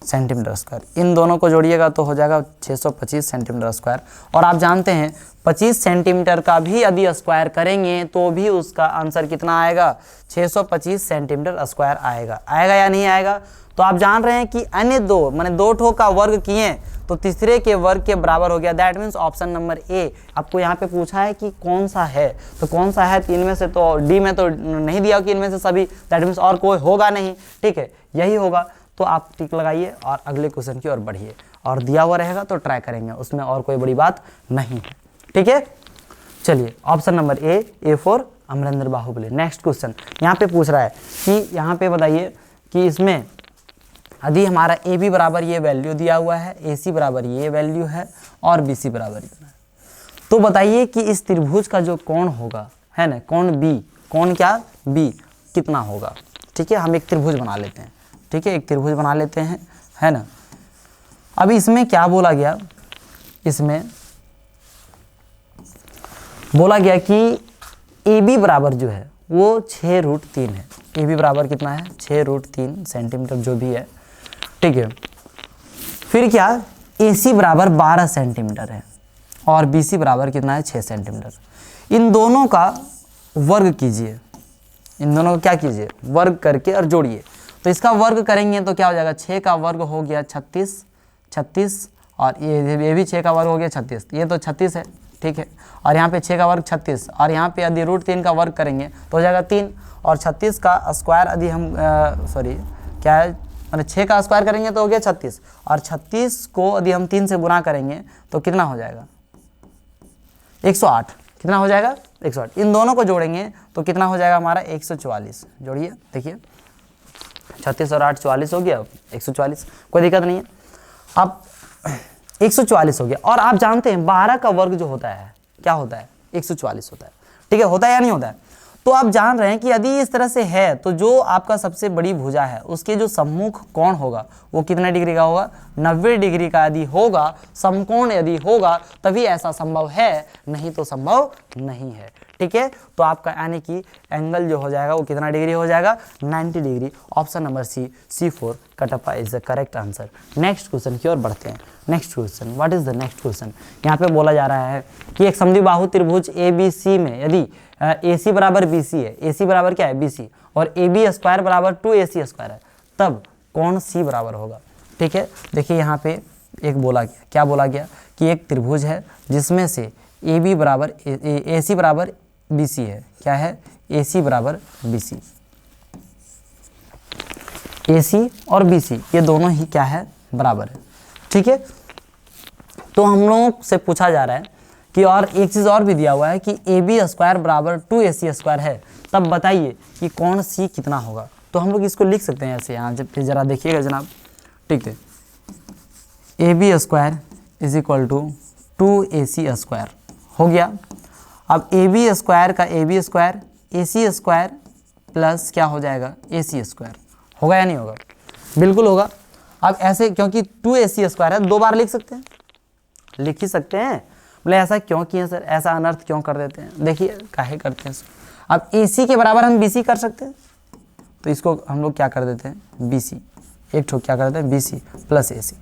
सेंटीमीटर स्क्वायर। इन दोनों को जोड़िएगा तो हो जाएगा 625 सेंटीमीटर स्क्वायर। और आप जानते हैं 25 सेंटीमीटर का भी यदि स्क्वायर करेंगे तो भी उसका आंसर कितना आएगा 625 सेंटीमीटर स्क्वायर आएगा। आएगा या नहीं आएगा। तो आप जान रहे हैं कि अन्य दो माने 2 ठो का वर्ग किए तो तीसरे के वर्ग के बराबर हो गया। दैट मीन्स ऑप्शन नंबर ए। आपको यहाँ पे पूछा है कि कौन सा है, तो कौन सा है, 3 में से, तो डी में तो नहीं दिया कि इनमें से सभी, दैट मीन्स और कोई होगा नहीं, ठीक है, यही होगा। तो आप टिक लगाइए और अगले क्वेश्चन की ओर बढ़िए, और दिया हुआ रहेगा तो ट्राई करेंगे, उसमें और कोई बड़ी बात नहीं है, ठीक है। चलिए option number A for Amarendra Baahubali. Next question यहाँ पे पूछ रहा है कि यहाँ पे बताइए कि इसमें यदि हमारा ए बी बराबर ये वैल्यू दिया हुआ है, ए सी बराबर ये वैल्यू है और बी सी बराबर इतना है, तो बताइए कि इस त्रिभुज का जो कोण होगा, है ना, कोण बी, कोण क्या बी कितना होगा। ठीक है, हम एक त्रिभुज बना लेते हैं, ठीक है, एक त्रिभुज बना लेते हैं, है ना। अब इसमें क्या बोला गया, इसमें बोला गया कि ए बी बराबर जो है वो 6√3 है। ए बी बराबर कितना है 6√3 सेंटीमीटर जो भी है, ठीक है। फिर क्या ए सी बराबर 12 सेंटीमीटर है और बी सी बराबर कितना है 6 सेंटीमीटर। इन दोनों का वर्ग कीजिए, इन दोनों को क्या कीजिए वर्ग करके और जोड़िए। तो इसका वर्ग करेंगे तो क्या हो जाएगा 6 का वर्ग हो गया 36 और ये भी 6 का वर्ग हो गया 36, ये तो 36 है, ठीक है। और यहाँ पे 6 का वर्ग 36 और यहाँ पे यदि √3 का वर्ग करेंगे तो हो जाएगा 3 और 36 का स्क्वायर यदि हम क्या है मैंने 6 का स्क्वायर करेंगे तो हो गया 36 और 36 को यदि हम 3 से गुना करेंगे तो कितना हो जाएगा 108, कितना हो जाएगा 108। इन दोनों को जोड़ेंगे तो कितना हो जाएगा हमारा 144। जोड़िए देखिए 36 और 8 44 हो गया 144, कोई दिक्कत नहीं है। अब 144 हो गया और आप जानते हैं 12 का वर्ग जो होता है क्या होता है 144 होता है, ठीक है, होता है या नहीं होता है। तो आप जान रहे हैं कि यदि इस तरह से है तो जो आपका सबसे बड़ी भुजा है उसके जो सम्मुख कोण होगा वो कितने डिग्री का होगा 90 डिग्री का यदि होगा, समकोण यदि होगा तभी ऐसा संभव है, नहीं तो संभव नहीं है, ठीक है। तो आपका यानी कि एंगल जो हो जाएगा वो कितना डिग्री हो जाएगा 90 degree. Option number C C4 Kattappa is the correct answer. Next question की ओर बढ़ते हैं। Next question, what is the next question. यहाँ पे बोला जा रहा है कि एक समद्विबाहु त्रिभुज ABC में यदि AC बराबर BC है, AC बराबर क्या है BC और AB स्क्वायर बराबर 2AC स्क्वायर है, तब कोण C बराबर होगा, ठीक है। देखिए यहाँ पे एक बोला गया, क्या बोला गया कि एक त्रिभुज है जिसमें से AB बराबर AC बराबर BC है, क्या है AC बराबर BC, AC और BC ये दोनों ही क्या है बराबर है, ठीक है। तो हम लोगों से पूछा जा रहा है कि और एक चीज़ और भी दिया हुआ है कि AB स्क्वायर बराबर 2AC स्क्वायर है, तब बताइए कि कोण C कितना होगा। तो हम लोग इसको लिख सकते हैं ऐसे, यहाँ जब ज़रा देखिएगा जनाब, ठीक है। AB square is equal to 2AC square हो गया। अब AB स्क्वायर का AB square AC square plus क्या हो जाएगा AC स्क्वायर, होगा या नहीं होगा, बिल्कुल होगा। अब ऐसे क्योंकि 2AC स्क्वायर है 2 बार लिख सकते हैं, लिख ही सकते हैं। बोले ऐसा क्यों किए सर, ऐसा अनर्थ क्यों कर देते हैं, देखिए काहे करते हैं। अब AC के बराबर हम BC कर सकते हैं, तो इसको हम लोग क्या कर देते हैं BC, एक ठोक क्या कर देते हैं BC प्लस AC।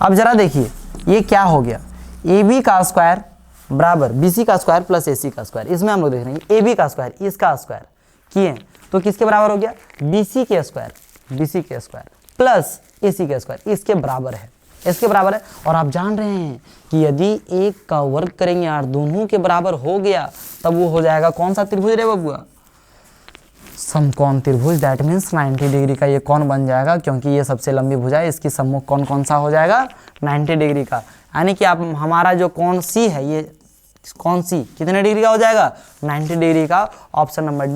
अब जरा देखिए ये क्या हो गया AB का स्क्वायर बराबर BC का स्क्वायर प्लस AC का स्क्वायर। इसमें हम लोग देख रहे हैं AB का स्क्वायर इसका स्क्वायर किए तो किसके बराबर हो गया BC के स्क्वायर प्लस AC के स्क्वायर, इसके बराबर है, इसके बराबर है। और आप जान रहे हैं कि यदि एक का वर्ग करेंगे और दोनों के बराबर हो गया तब वो हो जाएगा कौन सा त्रिभुज रे बबुआ, समकोण त्रिभुज। दैट मीन्स 90 डिग्री का ये कोण बन जाएगा, क्योंकि ये सबसे लंबी भुजा है, इसकी सम्मुख कोण कौन सा हो जाएगा 90 डिग्री का। यानी कि आप हमारा जो कोण C है ये कौन सी, कितने डिग्री का हो जाएगा, 90 डिग्री का। Option number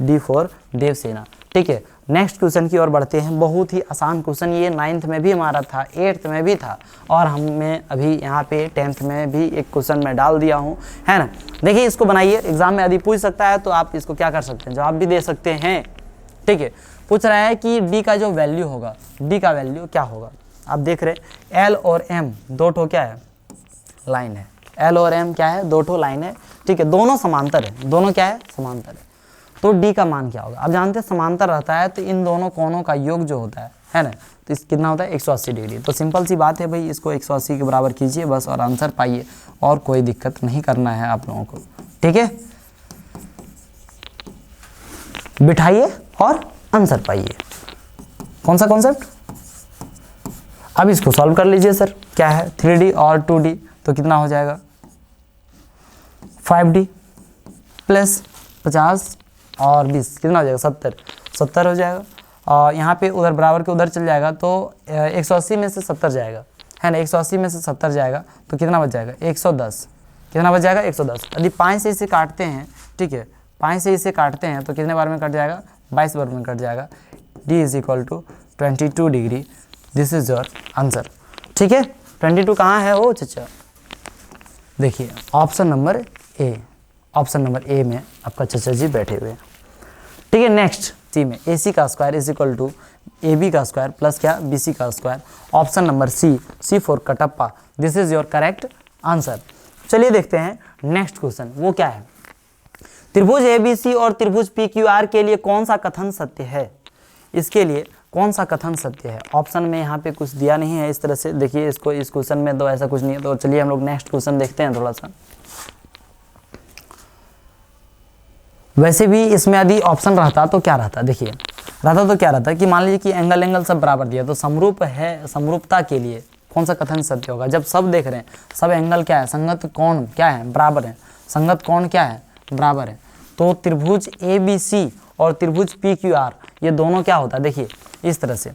D for Devasena. ठीक है, नेक्स्ट क्वेश्चन की ओर बढ़ते हैं। बहुत ही आसान क्वेश्चन, ये 9th में भी हमारा था, 8th में भी था, और हमें अभी यहाँ पे 10th में भी एक क्वेश्चन मैं डाल दिया हूँ, है ना। देखिए इसको बनाइए, एग्जाम में यदि पूछ सकता है तो आप इसको क्या कर सकते हैं, जवाब भी दे सकते हैं। ठीक है, पूछ रहा है कि डी का जो वैल्यू होगा, डी का वैल्यू क्या होगा। आप देख रहे हैं एल और एम दो ठो क्या है, लाइन है। एल और एम क्या है, दो ठो लाइन है। ठीक है, दोनों समांतर है, दोनों क्या है, समांतर है। तो डी का मान क्या होगा। आप जानते हैं समांतर रहता है तो इन दोनों कोणों का योग जो होता है ना, तो इस कितना होता है, 180 डिग्री। तो सिंपल सी बात है भाई, इसको 180 के बराबर कीजिए बस, और आंसर पाइए, और कोई दिक्कत नहीं करना है आप लोगों को। ठीक है, बिठाइए और आंसर पाइए। कौन सा कॉन्सेप्ट, अब इसको सॉल्व कर लीजिए सर। क्या है 3D और 2D, तो कितना हो जाएगा 5D प्लस 50 और 20 कितना हो जाएगा 70 हो जाएगा। और यहाँ पे उधर बराबर के उधर चल जाएगा तो 180 में से 70 जाएगा, है ना। 180 में से 70 जाएगा तो कितना बच जाएगा 110, कितना बच जाएगा 110। यदि 5 से इसे काटते हैं, ठीक है, 5 से इसे काटते हैं तो कितने बार में कट जाएगा, 22 बार में कट जाएगा। D is equal to 22 degree, this is your answer. ठीक है, 22 कहाँ है वो चचा, देखिए option number A, option number A में आपका चचा जी बैठे हुए हैं। ठीक है, नेक्स्ट सी में AC का square is equal to AB का स्क्वायर प्लस क्या BC का square. Option number C for Kattappa, this is your correct answer. चलिए देखते हैं नेक्स्ट क्वेश्चन, वो क्या है। त्रिभुज ABC और त्रिभुज PQR के लिए कौन सा कथन सत्य है, इसके लिए कौन सा कथन सत्य है। ऑप्शन में यहाँ पे कुछ दिया नहीं है इस तरह से, देखिए इसको, इस क्वेश्चन में तो ऐसा कुछ नहीं है। तो चलिए हम लोग नेक्स्ट क्वेश्चन देखते हैं थोड़ा सा। वैसे भी इसमें यदि ऑप्शन रहता तो क्या रहता, देखिए रहता तो क्या रहता कि मान लीजिए कि एंगल सब बराबर दिया, तो समरूप है, समरूपता के लिए कौन सा कथन सत्य होगा। जब सब देख रहे हैं, सब एंगल क्या है, संगत कोण क्या है, बराबर है, संगत कोण क्या है, बराबर है। तो त्रिभुज ABC और त्रिभुज PQR ये दोनों क्या होता है, देखिए इस तरह से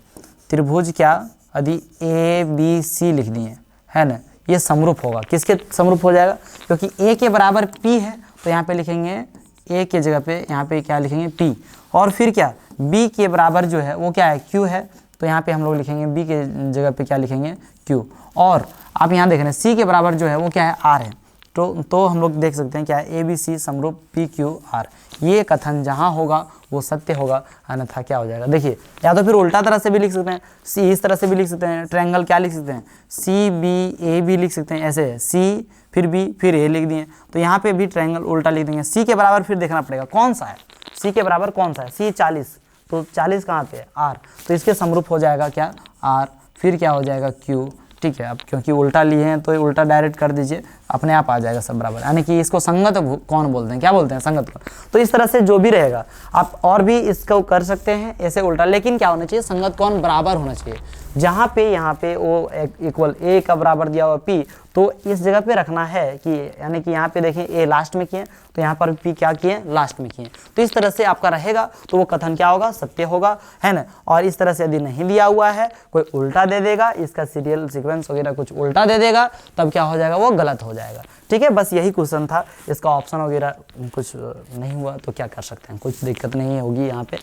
त्रिभुज क्या, यदि ABC लिख दिए, है ना, ये समरूप होगा। किसके समरूप हो जाएगा, क्योंकि A के बराबर P है, तो यहाँ पे लिखेंगे A के जगह पे, यहाँ पे क्या लिखेंगे P, और फिर क्या B के बराबर जो है वो क्या है, Q है, तो यहाँ पे हम लोग लिखेंगे B के जगह पे क्या लिखेंगे Q। और आप यहाँ देख रहे हैं C के बराबर जो है वो क्या है R है, तो हम लोग देख सकते हैं क्या है ABC समरूप PQR। ये कथन जहाँ होगा वो सत्य होगा, अन्यथा क्या हो जाएगा। देखिए या तो फिर उल्टा तरह से भी लिख सकते हैं, C इस तरह से भी लिख सकते हैं, ट्रायंगल क्या लिख सकते हैं, CBA भी लिख सकते हैं, ऐसे है C फिर B फिर A लिख दिए, तो यहाँ पे भी ट्रायंगल उल्टा लिख देंगे। C के बराबर फिर देखना पड़ेगा कौन सा है, C के बराबर कौन सा है, C 40, तो 40 कहाँ पे है R, तो इसके समरूप हो जाएगा क्या R, फिर क्या हो जाएगा Q। ठीक है, अब क्योंकि उल्टा लिए हैं तो उल्टा डायरेक्ट कर दीजिए, अपने आप आ जाएगा सब बराबर, यानी कि इसको संगत कौन बोलते हैं, क्या बोलते हैं, संगत कौन। तो इस तरह से जो भी रहेगा आप और भी इसको कर सकते हैं ऐसे उल्टा, लेकिन क्या होना चाहिए, संगत कौन बराबर होना चाहिए। जहाँ पे यहाँ पे वो इक्वल A का बराबर दिया हुआ P, तो इस जगह पे रखना है कि, यानी कि यहाँ पे देखें A लास्ट में किए तो यहाँ पर P क्या किए, लास्ट में किए। तो इस तरह से आपका रहेगा तो वो कथन क्या होगा, सत्य होगा, है ना। और इस तरह से यदि नहीं दिया हुआ है, कोई उल्टा दे देगा, इसका सीरियल सीक्वेंस वगैरह कुछ उल्टा दे देगा, तब क्या हो जाएगा, वो गलत हो जाएगा। ठीक है, बस यही क्वेश्चन था, इसका ऑप्शन वगैरह कुछ नहीं हुआ तो क्या कर सकते हैं, कुछ दिक्कत नहीं होगी। यहाँ पे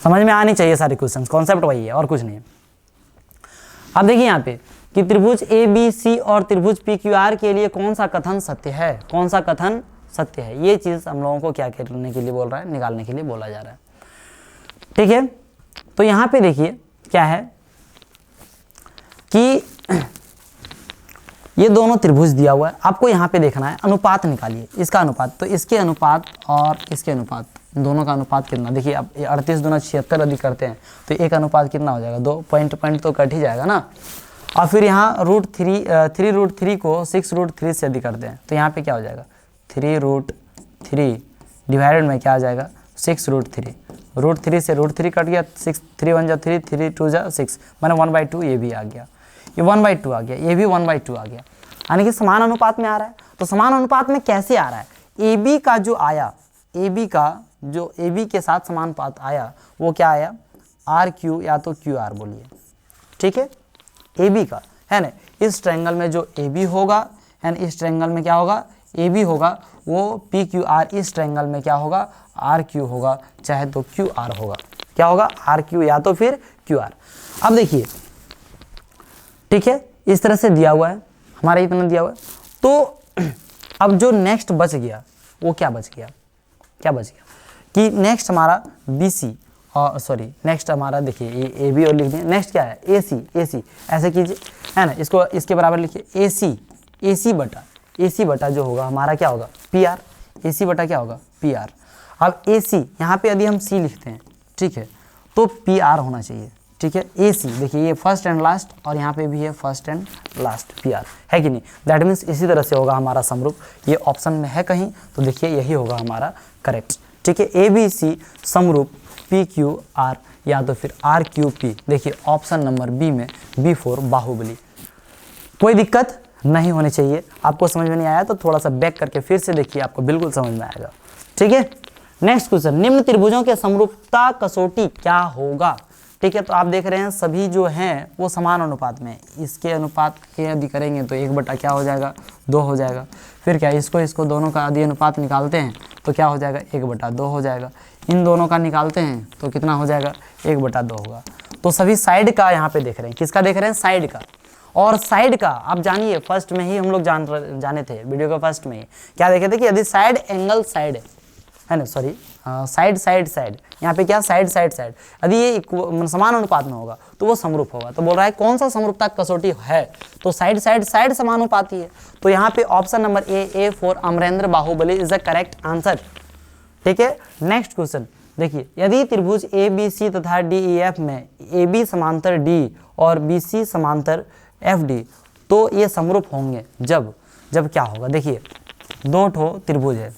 समझ में आनी चाहिए सारे क्वेश्चन, कॉन्सेप्ट वही है और कुछ नहीं। अब देखिए यहाँ पे कि त्रिभुज ABC और त्रिभुज PQR के लिए कौन सा कथन सत्य है, कौन सा कथन सत्य है, ये चीज़ हम लोगों को क्या करने के लिए बोल रहा है, निकालने के लिए बोला जा रहा है। ठीक है, तो यहाँ पे देखिए क्या है कि ये दोनों त्रिभुज दिया हुआ है, आपको यहाँ पे देखना है, अनुपात निकालिए, इसका अनुपात, तो इसके अनुपात और इसके अनुपात, दोनों का अनुपात कितना। देखिए अब 38 दूना 76 यदि करते हैं तो एक अनुपात कितना हो जाएगा, 2 पॉइंट तो कट ही जाएगा ना। और फिर यहाँ √3 को 6√3 से यदि करते हैं तो यहाँ पे क्या हो जाएगा, 3√3 डिवाइडेड में क्या आ जाएगा, 6√3, √3 से √3 कट गया, 6 3 1 जा 3, 3 2 जा 6, मैंने 1/2 ये भी आ गया, ये 1/2 आ गया, ये भी 1/2 आ गया, यानी कि समान अनुपात में आ रहा है। तो समान अनुपात में कैसे आ रहा है, AB का जो आया, AB का जो AB के साथ समान अनुपात आया वो क्या आया, RQ या तो QR बोलिए। ठीक है, AB का है ना, इस ट्रायंगल में जो AB होगा, है ना, इस ट्रायंगल में क्या होगा, ए बी होगा वो पी क्यू आर इस ट्रायंगल में क्या होगा, आर क्यू होगा, चाहे तो क्यू आर होगा, क्या होगा, आर क्यू या तो फिर क्यू आर। अब देखिए, ठीक है, इस तरह से दिया हुआ है, हमारा इतना दिया हुआ है। तो अब जो नेक्स्ट बच गया वो क्या बच गया, क्या बच गया कि नेक्स्ट हमारा बी सी, और सॉरी नेक्स्ट हमारा देखिए ये ए बी और लिख दें, नेक्स्ट क्या है ए सी, ए सी ऐसे कीजिए, है ना, इसको इसके बराबर लिखिए ए सी बटा जो होगा हमारा क्या होगा पी आर, ए सी बटा क्या होगा पी आर। अब ए सी यहाँ पे यदि हम सी लिखते हैं, ठीक है, तो पी आर होना चाहिए, ठीक है, ए सी देखिए ये फर्स्ट एंड लास्ट और यहाँ पे भी है first and last P R, है कि नहीं, दैट मीन्स इसी तरह से होगा हमारा समरूप। ये ऑप्शन में है कहीं तो देखिए यही होगा हमारा करेक्ट, ठीक है, ए बी सी समरूप पी क्यू आर या तो फिर आर क्यू पी, देखिए ऑप्शन नंबर बी में बी फॉर बाहुबली। कोई दिक्कत नहीं होनी चाहिए, आपको समझ में नहीं आया तो थोड़ा सा बैक करके फिर से देखिए, आपको बिल्कुल समझ में आएगा, ठीक है। नेक्स्ट क्वेश्चन, निम्न त्रिभुजों के समरूपता कसौटी क्या होगा, ठीक है। तो आप देख रहे हैं सभी जो हैं वो समान अनुपात में, इसके अनुपात के यदि करेंगे तो 1 बटा क्या हो जाएगा 2 हो जाएगा, फिर क्या इसको दोनों का यदि अनुपात निकालते हैं तो क्या हो जाएगा 1 बटा 2 हो जाएगा, इन दोनों का निकालते हैं तो कितना हो जाएगा 1 बटा 2 होगा। तो सभी साइड का यहाँ पे देख रहे हैं, किसका देख रहे हैं साइड का, और साइड का आप जानिए फर्स्ट में ही हम लोग जाने थे वीडियो का फर्स्ट में ही क्या देखे थे कि यदि साइड एंगल साइड है ना, सॉरी साइड यहाँ पे क्या साइड यदि ये समान अनुपात में होगा तो वो समरूप होगा। तो बोल रहा है कौन सा समरूपता कसौटी है, तो साइड समानुपाती है। तो यहाँ पे option number A for Amarendra Baahubali is the correct answer, ठीक है। नेक्स्ट क्वेश्चन देखिए, यदि त्रिभुज ए बी सी तथा डी ई एफ में ए बी समांतर डी और बी सी समांतर एफ डी, तो ये समरूप होंगे जब क्या होगा, देखिए 2 ठो त्रिभुज है,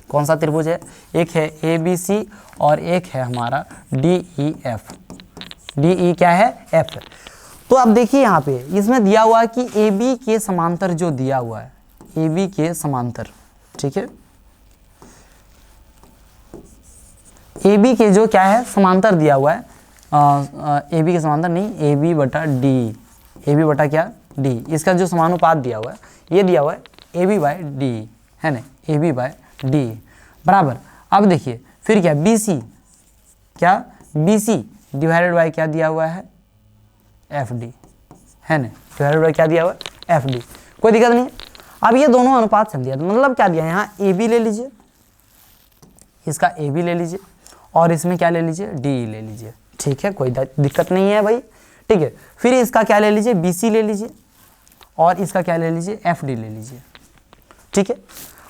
कौन सा त्रिभुज है, एक है ए बी सी और एक है हमारा D E F, D E क्या है एफ। तो अब देखिए यहाँ पे इसमें दिया हुआ है कि ए बी के समांतर जो दिया हुआ है, ए बी के समांतर, ठीक है, ए बी के जो क्या है समांतर दिया हुआ है, ए बी के समांतर नहीं, ए बी बटा डी, ए बी बटा क्या डी, इसका जो समानुपात दिया हुआ है ये दिया हुआ है ए बी बाय डी, है ना, ए बी बाय डी बराबर। अब देखिए फिर क्या बी सी, क्या बी सी डिवाइडेड बाय क्या दिया हुआ है एफ डी, है ना, डिवाइडेड बाय क्या दिया हुआ है एफ डी, कोई दिक्कत नहीं है। अब ये दोनों अनुपात से दिया, तो मतलब क्या दिया, यहाँ ए बी ले लीजिए, इसका ए बी ले लीजिए और इसमें क्या ले लीजिए डी ले लीजिए, ठीक है, कोई दिक्कत नहीं है भाई, ठीक है। फिर इसका क्या ले लीजिए बी सी ले लीजिए और इसका क्या ले लीजिए एफ डी ले लीजिए, ठीक है।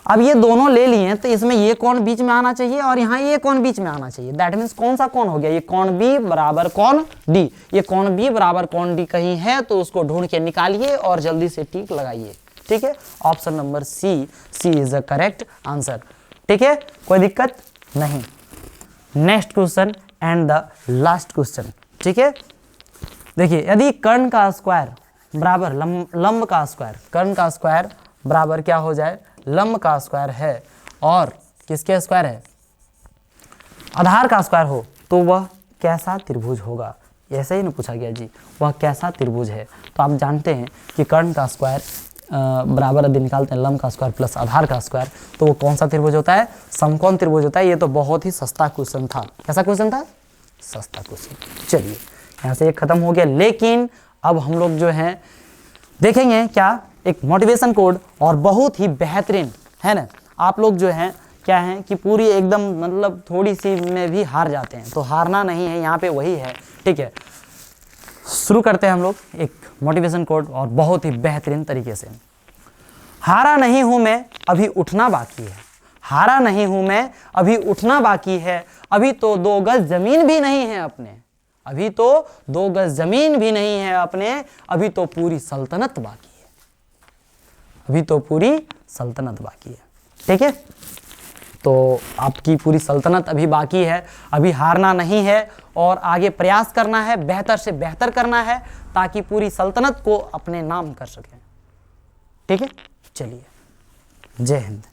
अब ये दोनों ले लिए तो इसमें ये कोण बीच में आना चाहिए और यहाँ ये कोण बीच में आना चाहिए, दैट मीन्स कौन सा कोण हो गया, ये कोण बी बराबर कोण डी, ये कोण बी बराबर कोण डी कहीं है तो उसको ढूंढ के निकालिए और जल्दी से टिक लगाइए, ठीक है। Option number C is the correct answer, ठीक है, कोई दिक्कत नहीं। Next question and the last question, ठीक है। देखिए, यदि कर्ण का स्क्वायर बराबर लंब का स्क्वायर, कर्ण का स्क्वायर बराबर क्या हो जाए लंब का स्क्वायर है और किसके स्क्वायर है आधार का स्क्वायर हो, तो वह कैसा त्रिभुज होगा, ऐसे ही ना पूछा गया जी, वह कैसा त्रिभुज है। तो आप जानते हैं कि कर्ण का स्क्वायर बराबर यदि निकालते हैं लंब का स्क्वायर प्लस आधार का स्क्वायर, तो वो कौन सा त्रिभुज होता है, समकोण त्रिभुज होता है। ये तो बहुत ही सस्ता क्वेश्चन था, कैसा क्वेश्चन था, सस्ता क्वेश्चन। चलिए यहाँ से एक खत्म हो गया, लेकिन अब हम लोग जो है देखेंगे क्या एक मोटिवेशन कोड और बहुत ही बेहतरीन, है ना। आप लोग जो हैं क्या है कि पूरी एकदम मतलब थोड़ी सी में भी हार जाते हैं, तो हारना नहीं है, यहाँ पे वही है, ठीक है। शुरू करते हैं हम लोग एक मोटिवेशन कोड और बहुत ही बेहतरीन तरीके से। हारा नहीं हूं मैं, अभी उठना बाकी है, हारा नहीं हूं मैं, अभी उठना बाकी है, अभी तो 2 गज जमीन भी नहीं है अपने, अभी तो 2 गज जमीन भी नहीं है अपने, अभी तो पूरी सल्तनत बाकी है, अभी तो पूरी सल्तनत बाकी है, ठीक है। तो आपकी पूरी सल्तनत अभी बाकी है, अभी हारना नहीं है और आगे प्रयास करना है, बेहतर से बेहतर करना है ताकि पूरी सल्तनत को अपने नाम कर सकें, ठीक है। चलिए, जय हिंद।